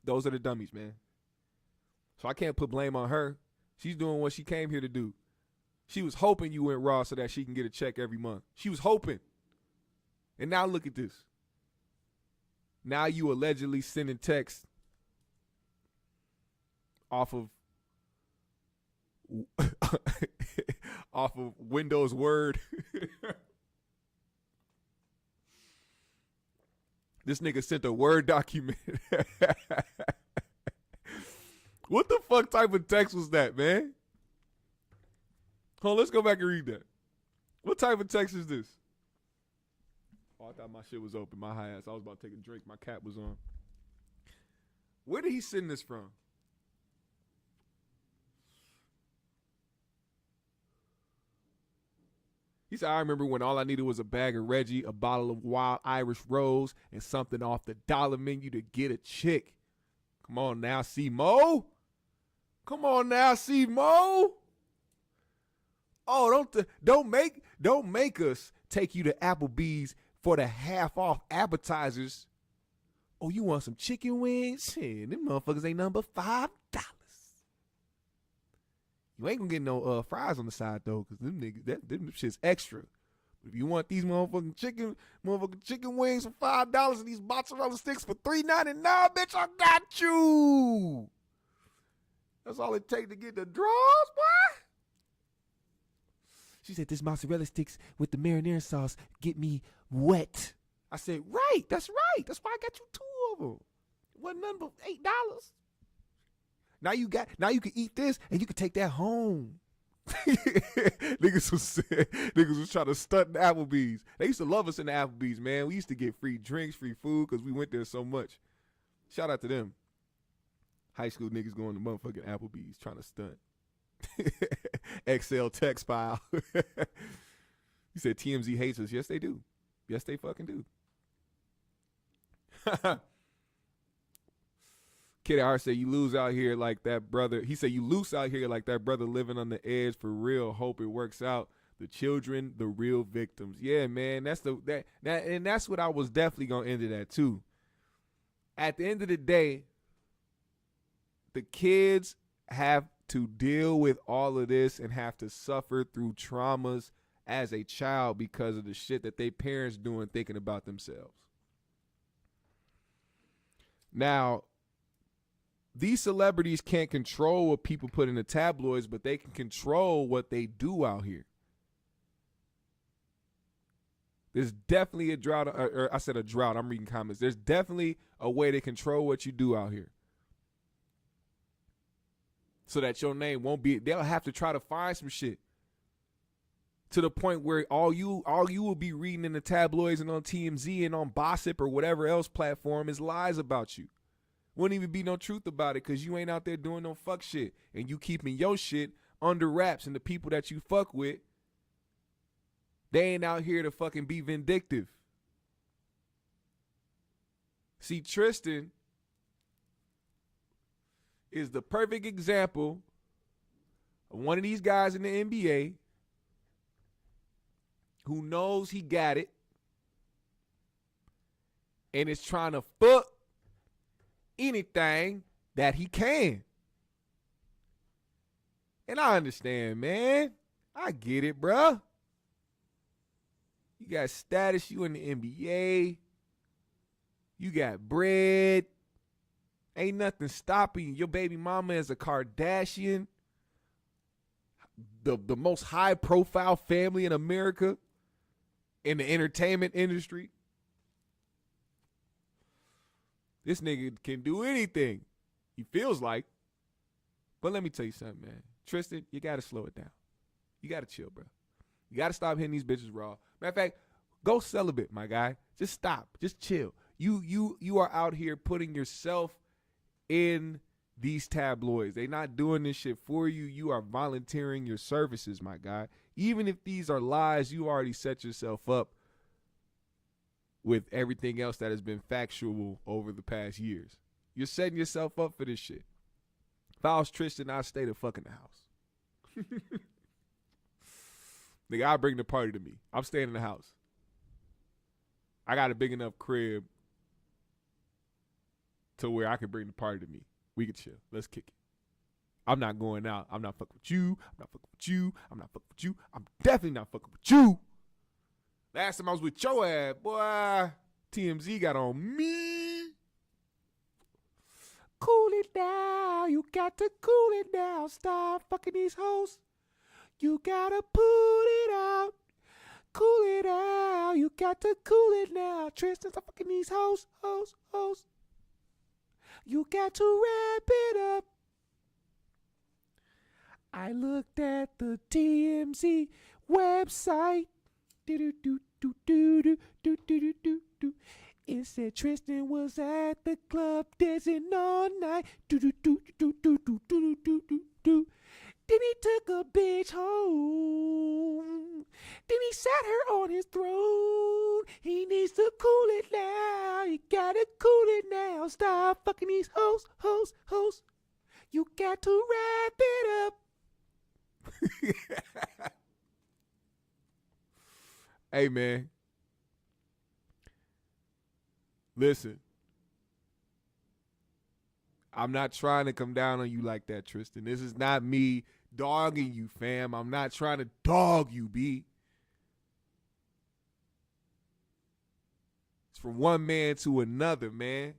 Those are the dummies, man. So I can't put blame on her. She's doing what she came here to do. She was hoping you went raw so that she can get a check every month. She was hoping. And now look at this. Now you allegedly sending texts off of off of Windows Word. This nigga sent a Word document. What the fuck type of text was that, man? Hold on, let's go back and read that. What type of text is this? Oh, I thought my shit was open. My high ass. I was about to take a drink. My cap was on. Where did he send this from? He said, I remember when all I needed was a bag of Reggie, a bottle of Wild Irish Rose, and something off the dollar menu to get a chick. Come on now, C-Mo. Come on now, C-Mo. Oh, don't make us take you to Applebee's for the half off appetizers. Oh, you want some chicken wings? Shit, them motherfuckers ain't nothing but $5. You ain't gonna get no fries on the side though, cause them niggas, them shit's extra. But if you want these motherfucking chicken wings for $5 and these mozzarella sticks for $3.99, bitch, I got you. That's all it takes to get the draws, boy. She said, this mozzarella sticks with the marinara sauce get me wet. I said, right, that's right. That's why I got you 2 of them. Wasn't nothing but $8. Now you can eat this and you can take that home. niggas was trying to stunt in the Applebee's. They used to love us in the Applebee's, man. We used to get free drinks, free food because we went there so much. Shout out to them. High school niggas going to motherfucking Applebee's trying to stunt. Excel text file. You said TMZ hates us. Yes, they do. Yes, they fucking do. Kid R said, you lose out here like that brother. He said, you loose out here like that brother living on the edge for real. Hope it works out. The children, the real victims. Yeah, man. And that's what I was definitely gonna end it at too. At the end of the day, the kids have to deal with all of this and have to suffer through traumas as a child because of the shit that their parents doing thinking about themselves. Now, these celebrities can't control what people put in the tabloids, but they can control what they do out here. There's definitely a drought, or I said a drought, I'm reading comments. There's definitely a way to control what you do out here. So that your name won't be, they'll have to try to find some shit. To the point where all you will be reading in the tabloids and on TMZ and on Gossip or whatever else platform is lies about you. Wouldn't even be no truth about it because you ain't out there doing no fuck shit. And you keeping your shit under wraps, and the people that you fuck with, they ain't out here to fucking be vindictive. See, Tristan is the perfect example of one of these guys in the NBA who knows he got it and is trying to fuck anything that he can. And I understand, man. I get it, bruh. You got status, you in the NBA. You got bread. Ain't nothing stopping you. Your baby mama is a Kardashian. The most high profile family in America in the entertainment industry. This nigga can do anything, he feels like. But let me tell you something, man. Tristan, you got to slow it down. You got to chill, bro. You got to stop hitting these bitches raw. Matter of fact, go celibate, my guy. Just stop. Just chill. You are out here putting yourself in these tabloids. They not doing this shit for you. You are volunteering your services, my guy. Even if these are lies, you already set yourself up with everything else that has been factual over the past years. You're setting yourself up for this shit. If I was Tristan, I'd stay the fuck in the house. Nigga, I'll bring the party to me. I'm staying in the house. I got a big enough crib to where I can bring the party to me. We can chill. Let's kick it. I'm not going out. I'm not fucking with you. I'm not fucking with you. I'm not fucking with you. I'm definitely not fucking with you. Last time I was with your ass, boy, TMZ got on me. Cool it down. You got to cool it down. Stop fucking these hoes. You gotta put it out. Cool it out. You got to cool it now. Tristan, stop fucking these hoes. You got to wrap it up. I looked at the TMZ website. It said Tristan was at the club dancing all night. Then he took a bitch home. Then he sat her on his throne. He needs to cool it now. You gotta cool it now. Stop fucking these hoes. You got to wrap it up. Hey, man. Listen. I'm not trying to come down on you like that, Tristan. This is not me dogging you, fam. I'm not trying to dog you, B. It's from one man to another, man.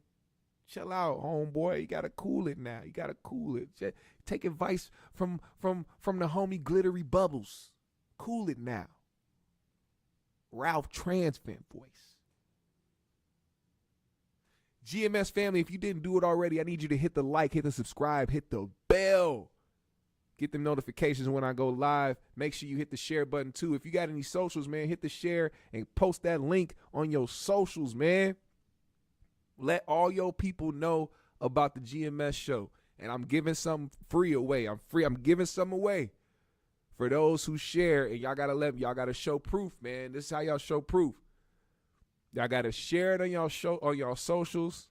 Chill out, homeboy. You gotta cool it now. You gotta cool it. Just take advice from the homie Glittery Bubbles. Cool it now. Ralph Transfant voice. GMS family, if you didn't do it already, I need you to hit the like, hit the subscribe, hit the bell. Get the notifications when I go live. Make sure you hit the share button too. If you got any socials, man, hit the share and post that link on your socials, man. Let all your people know about the GMS show. And I'm giving some free away. I'm giving some away for those who share. And y'all gotta show proof, man. This is how y'all show proof. Y'all gotta share it on y'all socials.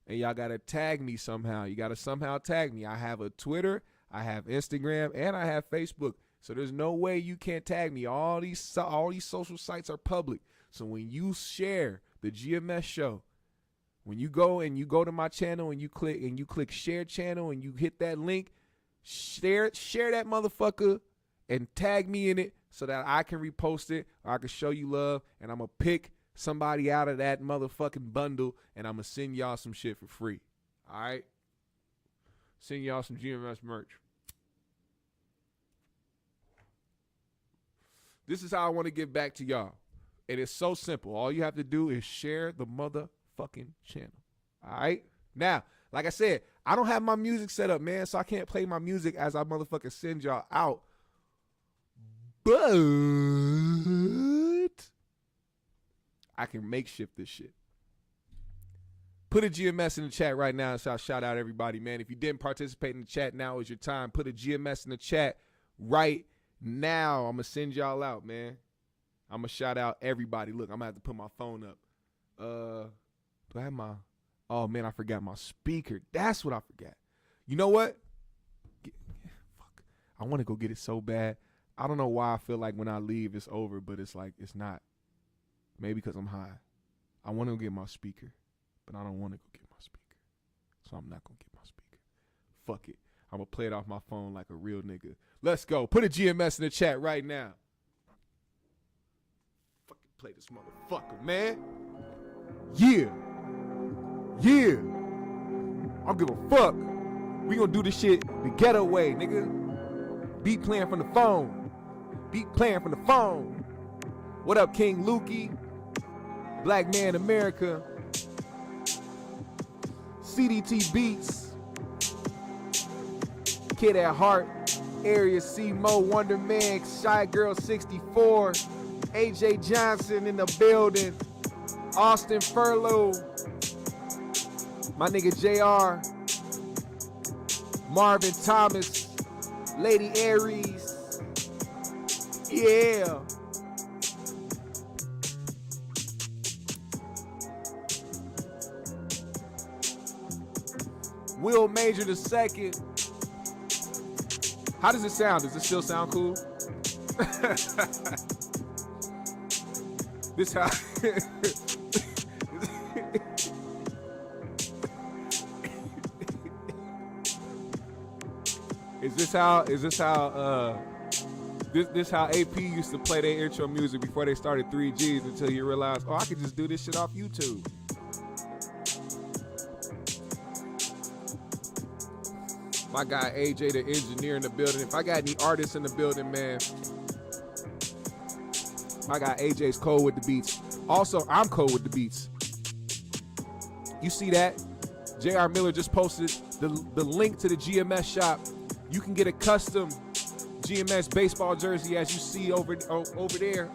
And y'all gotta tag me somehow. You gotta somehow tag me. I have a Twitter, I have Instagram, and I have Facebook. So there's no way you can't tag me. All these social sites are public. So when you share the GMS show, when you go to my channel and you click share channel and you hit that link, share that motherfucker and tag me in it so that I can repost it or I can show you love, and I'm gonna pick somebody out of that motherfucking bundle and I'm gonna send y'all some shit for free. All right? Send y'all some GMS merch. This is how I want to get back to y'all. And it's so simple. All you have to do is share the motherfucking channel. All right? Now, like I said, I don't have my music set up, man, so I can't play my music as I motherfucking send y'all out. But I can makeshift this shit. Put a GMS in the chat right now, so I'll shout out everybody, man. If you didn't participate in the chat, now is your time. Put a GMS in the chat right now. I'm going to send y'all out, man. I'm going to shout out everybody. Look, I'm going to have to put my phone up. Do I have my... Oh, man, I forgot my speaker. That's what I forgot. You know what? Fuck. I want to go get it so bad. I don't know why I feel like when I leave, it's over, but it's like, it's not. Maybe because I'm high. I want to get my speaker, but I don't want to go get my speaker. So I'm not going to get my speaker. Fuck it. I'm going to play it off my phone like a real nigga. Let's go. Put a GMS in the chat right now. Fucking play this motherfucker, man. Yeah. Yeah. I don't give a fuck. We gonna do this shit the ghetto way, nigga. Beat playing from the phone. Beat playing from the phone. What up, King Lukey? Black Man America. CDT Beats. Kid at Heart. Area C Mo Wonder Man. Shy Girl 64. AJ Johnson in the building. Austin Furlough. My nigga JR, Marvin Thomas, Lady Aries, yeah. Will Major the second. How does it sound? Does it still sound cool? This how This how AP used to play their intro music before they started 3Gs until you realize, oh, I could just do this shit off YouTube. My guy AJ, the engineer in the building. If I got any artists in the building, man, my guy AJ's cold with the beats. Also, I'm cold with the beats. You see that? JR Miller just posted the link to the GMS shop. You can get a custom GMS baseball jersey as you see over there.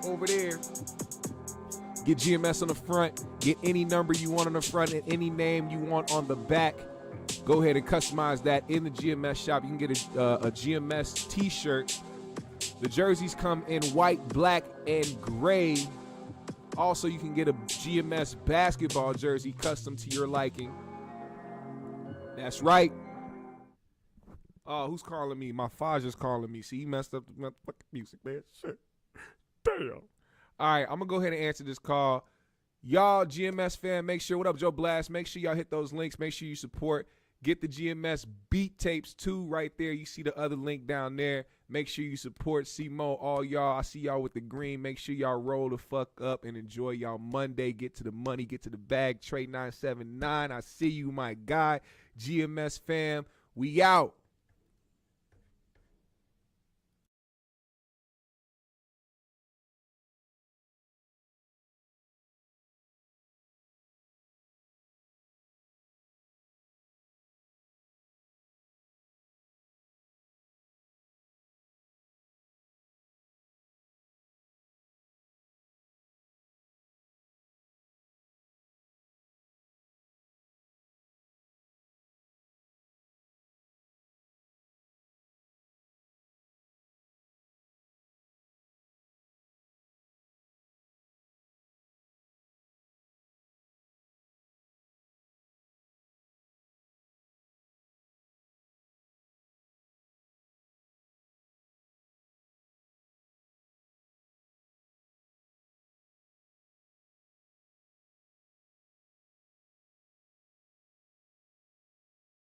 Get GMS on the front. Get any number you want on the front and any name you want on the back. Go ahead and customize that in the GMS shop. You can get a GMS t-shirt. The jerseys come in white, black, and gray. Also, you can get a GMS basketball jersey custom to your liking. That's right. Oh, who's calling me? My father's calling me. See, he messed up the motherfucking music, man. Shit. Damn. All right, I'm going to go ahead and answer this call. Y'all, GMS fan, make sure, what up, Joe Blast? Make sure y'all hit those links. Make sure you support. Get the GMS beat tapes, too, right there. You see the other link down there. Make sure you support C-Mo, all y'all. I see y'all with the green. Make sure y'all roll the fuck up and enjoy y'all Monday. Get to the money. Get to the bag. Trade 979. I see you, my guy. GMS fam, we out.